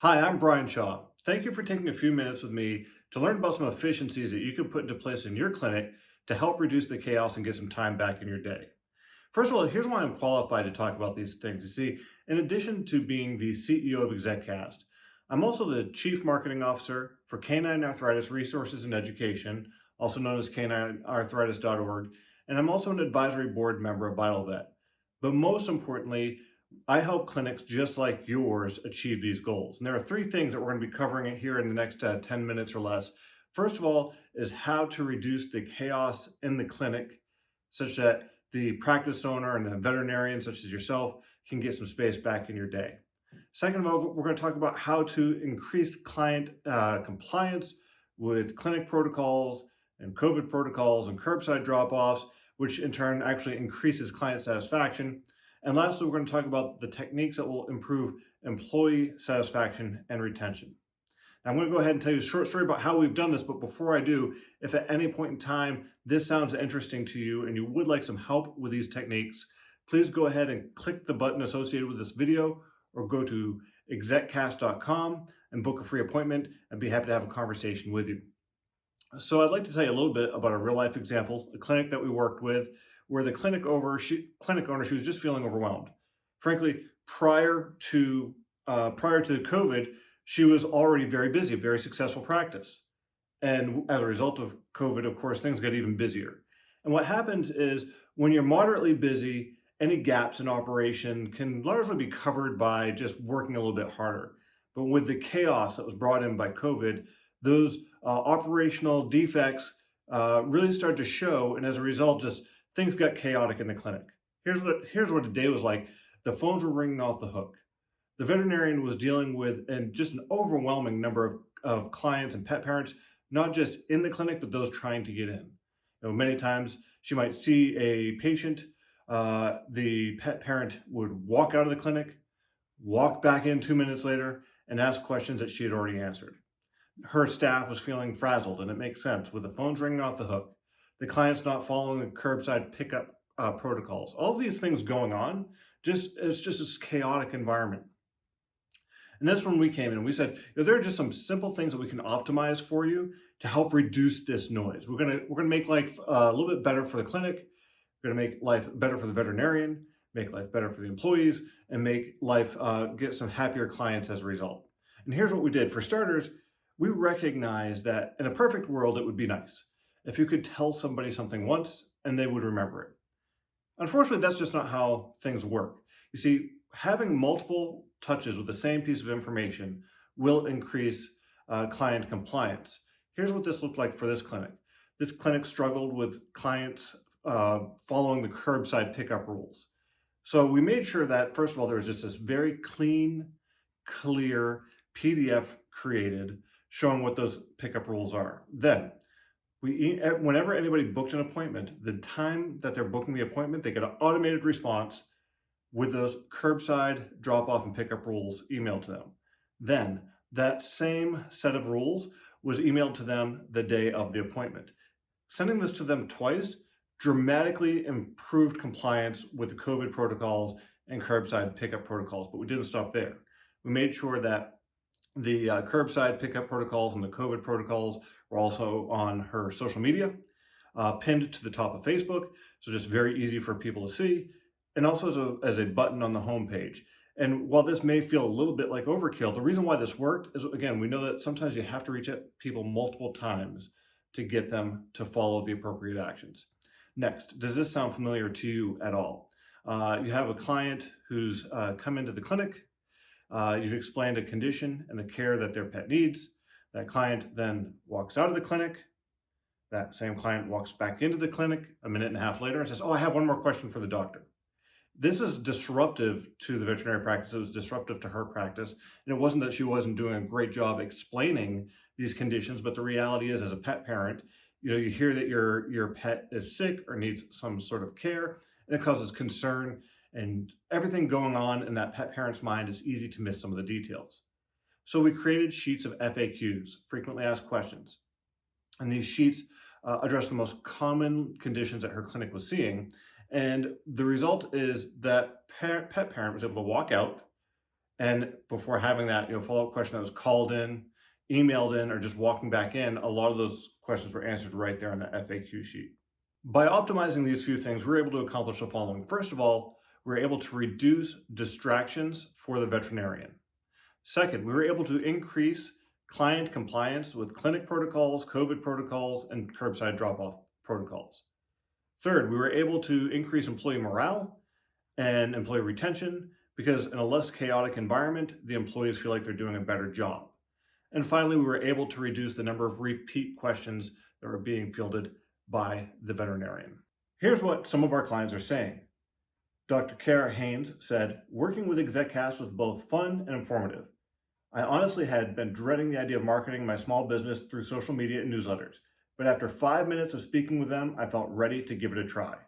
Hi, I'm Brian Shaw. Thank you for taking a few minutes with me to learn about some efficiencies that you can put into place in your clinic to help reduce the chaos and get some time back in your day. First of all, here's why I'm qualified to talk about these things. You see, in addition to being the CEO of ExecCast, I'm also the Chief Marketing Officer for Canine Arthritis Resources and Education, also known as caninearthritis.org, and I'm also an advisory board member of VitalVet. But most importantly, I help clinics just like yours achieve these goals. And there are three things that we're going to be covering here in the next 10 minutes or less. First of all, is how to reduce the chaos in the clinic such that the practice owner and the veterinarian, such as yourself, can get some space back in your day. Second of all, we're going to talk about how to increase client compliance with clinic protocols and COVID protocols and curbside drop-offs, which in turn actually increases client satisfaction. And lastly, we're going to talk about the techniques that will improve employee satisfaction and retention. Now, I'm going to go ahead and tell you a short story about how we've done this, but before I do, if at any point in time this sounds interesting to you and you would like some help with these techniques, please go ahead and click the button associated with this video or go to execcast.com and book a free appointment. I'd be happy to have a conversation with you. So I'd like to tell you a little bit about a real life example, a clinic that we worked with where the clinic owner, she was just feeling overwhelmed. Frankly, prior to COVID, she was already very busy, very successful practice. And as a result of COVID, of course, things get even busier. And what happens is when you're moderately busy, any gaps in operation can largely be covered by just working a little bit harder. But with the chaos that was brought in by COVID, those operational defects really started to show. And as a result, just things got chaotic in the clinic. Here's what a day was like. The phones were ringing off the hook. The veterinarian was dealing with and just an overwhelming number of clients and pet parents, not just in the clinic, but those trying to get in. Many times she might see a patient, the pet parent would walk out of the clinic, walk back in 2 minutes later, and ask questions that she had already answered. Her staff was feeling frazzled, and it makes sense with the phones ringing off the hook, the clients not following the curbside pickup protocols. All of these things going on, it's just this chaotic environment. And that's when we came in and we said, there are just some simple things that we can optimize for you to help reduce this noise. We're gonna make life a little bit better for the clinic. We're gonna make life better for the veterinarian, make life better for the employees, and make life get some happier clients as a result. And here's what we did. For starters, we recognized that in a perfect world, it would be nice if you could tell somebody something once and they would remember it. Unfortunately, that's just not how things work. You see, having multiple touches with the same piece of information will increase client compliance. Here's what this looked like for this clinic. This clinic struggled with clients following the curbside pickup rules. So we made sure that, first of all, there was just this very clean, clear PDF created showing what those pickup rules are. Then, whenever anybody booked an appointment, the time that they're booking the appointment, they get an automated response with those curbside drop-off and pickup rules emailed to them. Then that same set of rules was emailed to them the day of the appointment. Sending this to them twice dramatically improved compliance with the COVID protocols and curbside pickup protocols, but we didn't stop there. We made sure that the curbside pickup protocols and the COVID protocols were also on her social media, pinned to the top of Facebook, so just very easy for people to see, and also as a button on the homepage. And while this may feel a little bit like overkill, the reason why this worked is, again, we know that sometimes you have to reach out people multiple times to get them to follow the appropriate actions. Next, does this sound familiar to you at all? You have a client who's come into the clinic. You've explained a condition and the care that their pet needs. That client then walks out of the clinic. That same client walks back into the clinic a minute and a half later and says, "Oh, I have one more question for the doctor." This is disruptive to the veterinary practice. It was disruptive to her practice. And it wasn't that she wasn't doing a great job explaining these conditions, but the reality is, as a pet parent, you hear that your pet is sick or needs some sort of care, and it causes concern, and everything going on in that pet parent's mind is easy to miss some of the details. So we created sheets of FAQs, frequently asked questions. And these sheets address the most common conditions that her clinic was seeing. And the result is that pet parent was able to walk out And before having that, follow-up question that was called in, emailed in, or just walking back in, a lot of those questions were answered right there on the FAQ sheet. By optimizing these few things, we're able to accomplish the following. First of all, we're able to reduce distractions for the veterinarian. Second, we were able to increase client compliance with clinic protocols, COVID protocols, and curbside drop-off protocols. Third, we were able to increase employee morale and employee retention because in a less chaotic environment, the employees feel like they're doing a better job. And finally, we were able to reduce the number of repeat questions that were being fielded by the veterinarian. Here's what some of our clients are saying. Dr. Kara Haynes said, "Working with ExecCast was both fun and informative. I honestly had been dreading the idea of marketing my small business through social media and newsletters, but after 5 minutes of speaking with them, I felt ready to give it a try."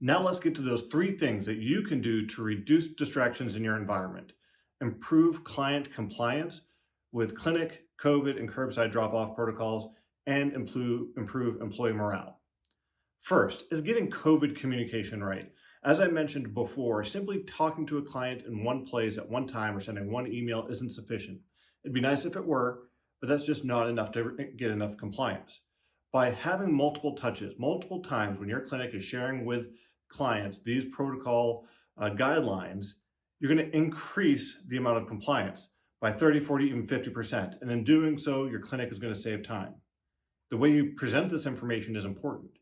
Now let's get to those 3 things that you can do to reduce distractions in your environment, improve client compliance with clinic, COVID, and curbside drop-off protocols, and improve employee morale. First is getting COVID communication right. As I mentioned before, simply talking to a client in one place at one time or sending one email isn't sufficient. It'd be nice if it were, but that's just not enough to get enough compliance. By having multiple touches, multiple times when your clinic is sharing with clients these protocol guidelines, you're going to increase the amount of compliance by 30, 40, even 50%. And in doing so, your clinic is going to save time. The way you present this information is important.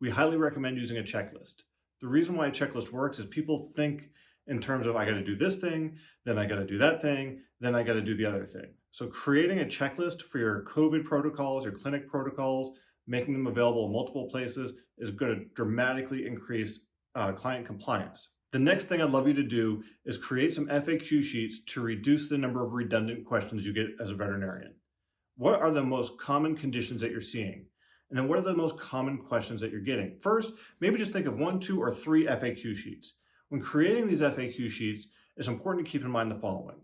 We highly recommend using a checklist. The reason why a checklist works is people think in terms of I got to do this thing, then I got to do that thing, then I got to do the other thing. So creating a checklist for your COVID protocols, your clinic protocols, making them available in multiple places is going to dramatically increase client compliance. The next thing I'd love you to do is create some FAQ sheets to reduce the number of redundant questions you get as a veterinarian. What are the most common conditions that you're seeing? And then what are the most common questions that you're getting? First, maybe just think of 1, 2, or 3 FAQ sheets. When creating these FAQ sheets, it's important to keep in mind the following.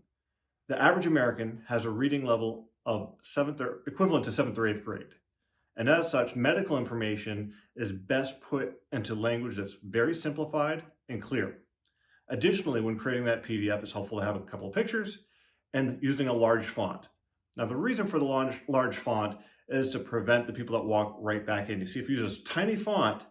The average American has a reading level of equivalent to 7th or 8th grade. And as such, medical information is best put into language that's very simplified and clear. Additionally, when creating that PDF, it's helpful to have a couple of pictures and using a large font. Now, the reason for the large font is to prevent the people that walk right back in. You see, if you use this tiny font,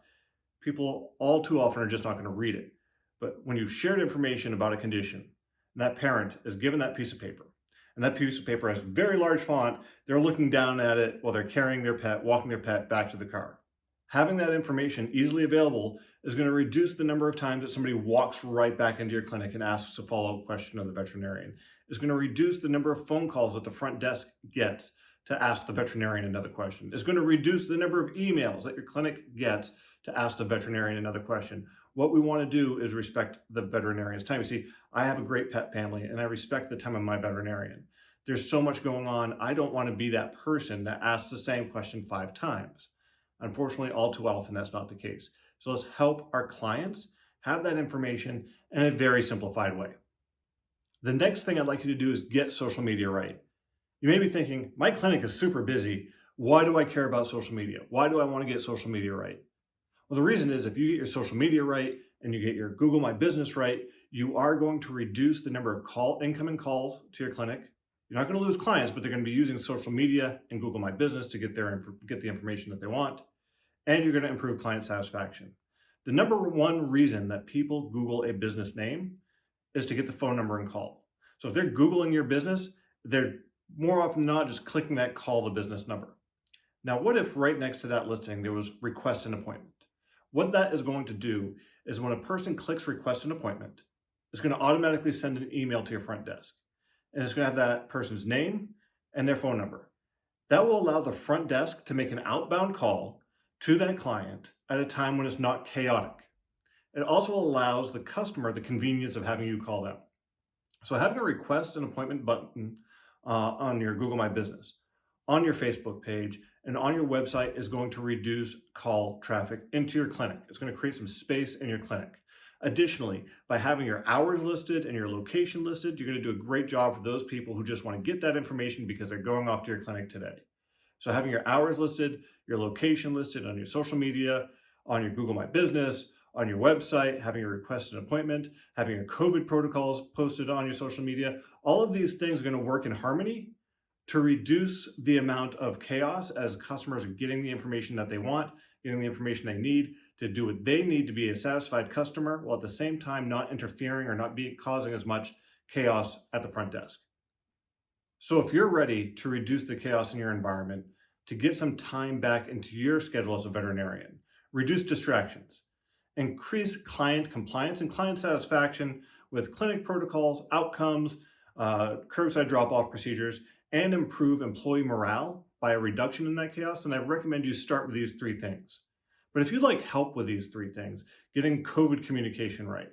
people all too often are just not going to read it. But when you've shared information about a condition, and that parent is given that piece of paper, and that piece of paper has very large font, they're looking down at it while they're carrying their pet, walking their pet back to the car. Having that information easily available is going to reduce the number of times that somebody walks right back into your clinic and asks a follow-up question of the veterinarian. It's going to reduce the number of phone calls that the front desk gets to ask the veterinarian another question. It's going to reduce the number of emails that your clinic gets to ask the veterinarian another question. What we want to do is respect the veterinarian's time. You see, I have a great pet family and I respect the time of my veterinarian. There's so much going on. I don't want to be that person that asks the same question 5 times. Unfortunately, all too often, that's not the case. So let's help our clients have that information in a very simplified way. The next thing I'd like you to do is get social media right. You may be thinking, my clinic is super busy. Why do I care about social media? Why do I want to get social media right? Well, the reason is if you get your social media right and you get your Google My Business right, you are going to reduce the number of incoming calls to your clinic. You're not going to lose clients, but they're going to be using social media and Google My Business to get the information that they want. And you're going to improve client satisfaction. The number one reason that people Google a business name is to get the phone number and call. So if they're Googling your business, they're more often than not just clicking that call the business number. Now, what if right next to that listing, there was request an appointment? What that is going to do is when a person clicks request an appointment, it's going to automatically send an email to your front desk. And it's going to have that person's name and their phone number. That will allow the front desk to make an outbound call to that client at a time when it's not chaotic. It also allows the customer the convenience of having you call them. So having a request an appointment button on your Google My Business, on your Facebook page, and on your website is going to reduce call traffic into your clinic. It's going to create some space in your clinic. Additionally, by having your hours listed and your location listed, you're going to do a great job for those people who just want to get that information because they're going off to your clinic today. So having your hours listed, your location listed on your social media, on your Google My Business, on your website, having a requested appointment, having your COVID protocols posted on your social media. All of these things are going to work in harmony to reduce the amount of chaos as customers are getting the information that they want, getting the information they need to do what they need to be a satisfied customer, while at the same time not interfering or not causing as much chaos at the front desk. So if you're ready to reduce the chaos in your environment, to get some time back into your schedule as a veterinarian, reduce distractions, increase client compliance and client satisfaction with clinic protocols, outcomes, curbside drop-off procedures, and improve employee morale by a reduction in that chaos, then I recommend you start with these three things. But if you'd like help with these three things, getting COVID communication right,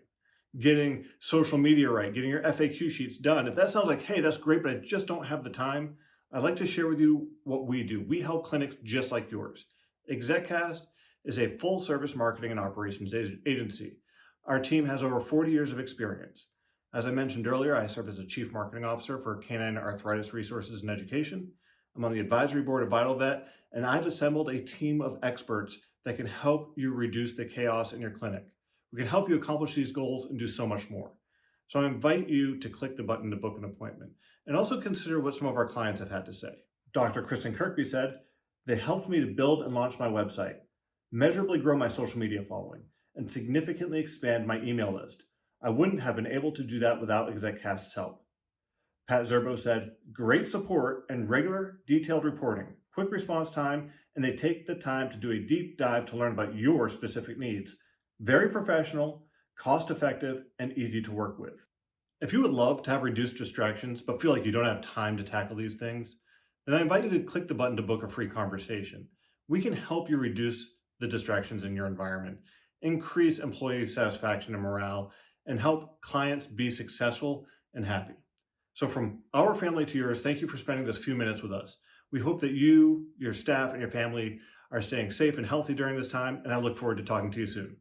getting social media right, getting your FAQ sheets done, if that sounds like, hey, that's great, but I just don't have the time, I'd like to share with you what we do. We help clinics just like yours. ExecCast is a full-service marketing and operations agency. Our team has over 40 years of experience. As I mentioned earlier, I serve as a Chief Marketing Officer for Canine Arthritis Resources and Education. I'm on the advisory board of VitalVet, and I've assembled a team of experts that can help you reduce the chaos in your clinic. We can help you accomplish these goals and do so much more. So I invite you to click the button to book an appointment and also consider what some of our clients have had to say. Dr. Kristen Kirkby said, "They helped me to build and launch my website, measurably grow my social media following, and significantly expand my email list. I wouldn't have been able to do that without ExecCast's help." Pat Zerbo said, "Great support and regular detailed reporting, quick response time, and they take the time to do a deep dive to learn about your specific needs. Very professional, cost-effective, and easy to work with." If you would love to have reduced distractions, but feel like you don't have time to tackle these things, then I invite you to click the button to book a free conversation. We can help you reduce the distractions in your environment, increase employee satisfaction and morale, and help clients be successful and happy. So from our family to yours, thank you for spending this few minutes with us. We hope that you, your staff, and your family are staying safe and healthy during this time, and I look forward to talking to you soon.